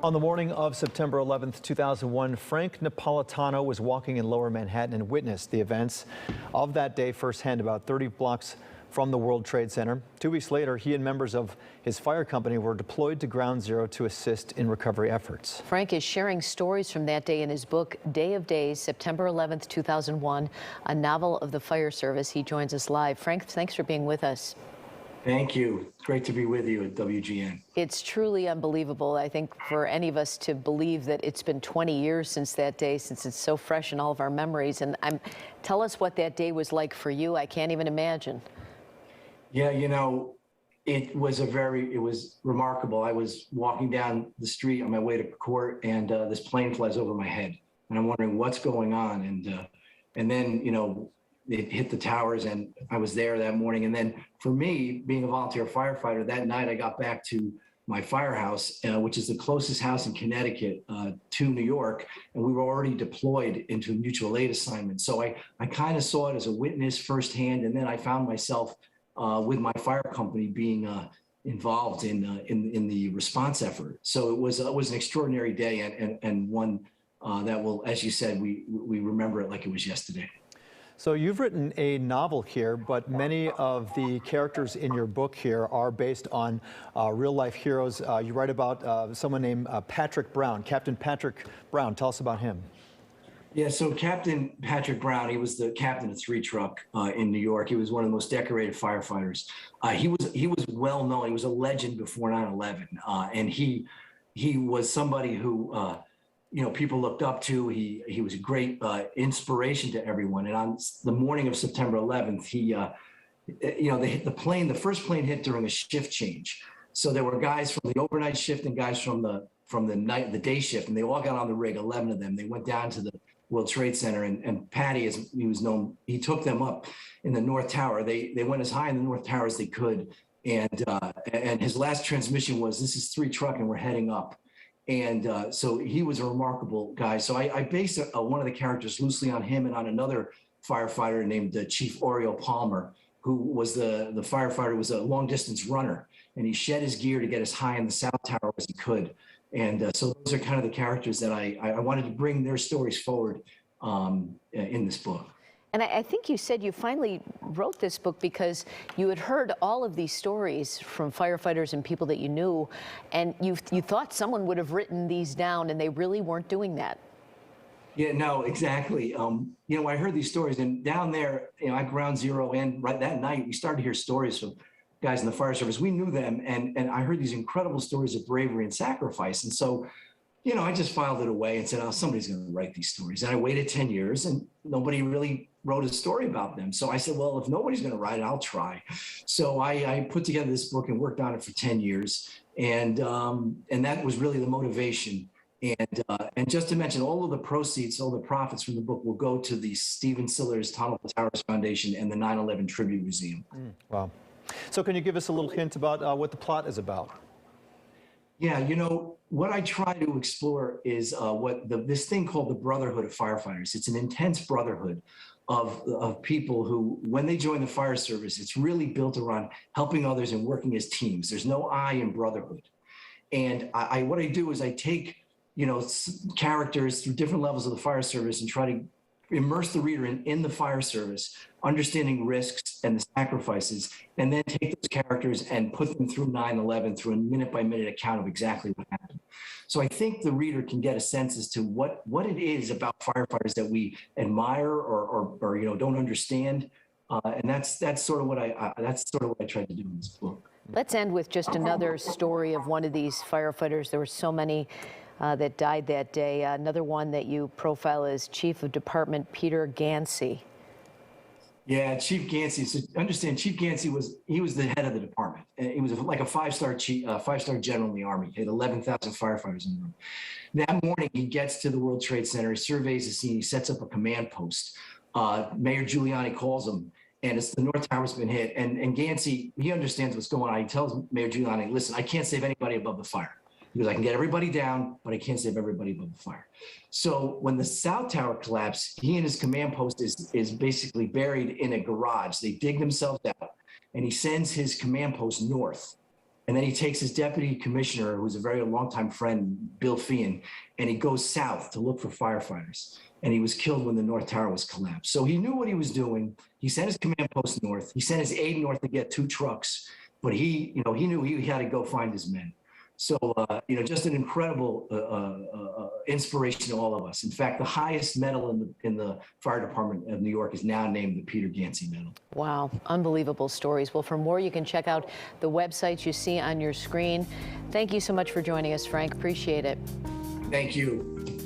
On the morning of September 11th, 2001, Frank Napolitano was walking in Lower Manhattan and witnessed the events of that day firsthand about 30 blocks from the World Trade Center. 2 weeks later, he and members of his fire company were deployed to Ground Zero to assist in recovery efforts. Frank is sharing stories from that day in his book, Day of Days, September 11th, 2001, a novel of the fire service. He joins us live. Frank, thanks for being with us. Thank you. Great to be with you at WGN. It's truly unbelievable, I think, for any of us to believe that it's been 20 years since that day, since it's so fresh in all of our memories. And tell us what that day was like for you. I can't even imagine. Yeah, you know, it was remarkable. I was walking down the street on my way to court, and this plane flies over my head, and I'm wondering what's going on. And then, you know, it hit the towers, and I was there that morning. And then for me, being a volunteer firefighter, that night I got back to my firehouse, which is the closest house in Connecticut to New York, and we were already deployed into a mutual aid assignment. So I kind of saw it as a witness firsthand, and then I found myself with my fire company being involved in the response effort. So it was an extraordinary day, and one that will, as you said, we remember it like it was yesterday. So you've written a novel here, but many of the characters in your book here are based on real-life heroes. You write about someone named Patrick Brown, Captain Patrick Brown. Tell us about him. Yeah, so Captain Patrick Brown, he was the captain of 3 Truck in New York. He was one of the most decorated firefighters. He was well known. He was a legend before 9/11, and he was somebody who you know, people looked up to. He was a great inspiration to everyone. And on the morning of September 11th, he you know, the first plane hit during a shift change. So there were guys from the overnight shift and guys from the day shift, and they all got on the rig, 11 of them. They went down to the World Trade Center, and Patty, as he was known, he took them up in the North Tower. They went as high in the North Tower as they could, and his last transmission was, "This is 3 Truck, and we're heading up." And so he was a remarkable guy. So I based one of the characters loosely on him and on another firefighter named Chief Oriole Palmer, who was the firefighter, was a long distance runner, and he shed his gear to get as high in the South Tower as he could. And so those are kind of the characters that I wanted to bring their stories forward in this book. And I think you said you finally wrote this book because you had heard all of these stories from firefighters and people that you knew, and you thought someone would have written these down, and they really weren't doing that. Yeah, no, exactly. You know, I heard these stories, and down there, you know, at Ground Zero, and right that night, we started to hear stories from guys in the fire service. We knew them, and I heard these incredible stories of bravery and sacrifice. And so, you know, I just filed it away and said, "Oh, somebody's going to write these stories." And I waited 10 years, and nobody really wrote a story about them. So I said, well, if nobody's going to write it, I'll try. So I put together this book and worked on it for 10 years. And that was really the motivation. And just to mention, all of the proceeds, all the profits from the book will go to the Stephen Sillars Tunnel to Towers Foundation and the 9/11 Tribute Museum. Wow. So can you give us a little hint about what the plot is about? Yeah, you know, what I try to explore is this thing called the Brotherhood of Firefighters. It's an intense brotherhood of people who, when they join the fire service, it's really built around helping others and working as teams. There's no I in brotherhood. And what I do is I take, you know, characters through different levels of the fire service and try to immerse the reader in the fire service, understanding risks and the sacrifices, and then take those characters and put them through 9/11 through a minute-by-minute account of exactly what happened. So I think the reader can get a sense as to what it is about firefighters that we admire or you know, don't understand, and that's sort of what I tried to do in this book. Let's end with just another story of one of these firefighters. There were so many that died that day. Another one that you profile is Chief of Department Peter Gansey. Yeah, Chief Gansey. So understand, Chief Gansey was the head of the department. He was like a five-star general in the Army. He had 11,000 firefighters in the room. That morning, he gets to the World Trade Center, he surveys the scene, he sets up a command post. Mayor Giuliani calls him, and it's the North Tower's been hit. And Gansey, he understands what's going on. He tells Mayor Giuliani, "Listen, I can't save anybody above the fire." Because I can get everybody down, but I can't save everybody above the fire. So when the South Tower collapsed, he and his command post is basically buried in a garage. They dig themselves out, and he sends his command post north And then he takes his deputy commissioner, who's a very longtime friend, Bill Feehan, and he goes south to look for firefighters. And he was killed when the North Tower was collapsed. So he knew what he was doing. He sent his command post north. He sent his aide north to get 2 trucks. But he knew he had to go find his men. So, just an incredible inspiration to all of us. In fact, the highest medal in the fire department of New York is now named the Peter Gansey Medal. Wow, unbelievable stories. Well, for more, you can check out the websites you see on your screen. Thank you so much for joining us, Frank. Appreciate it. Thank you.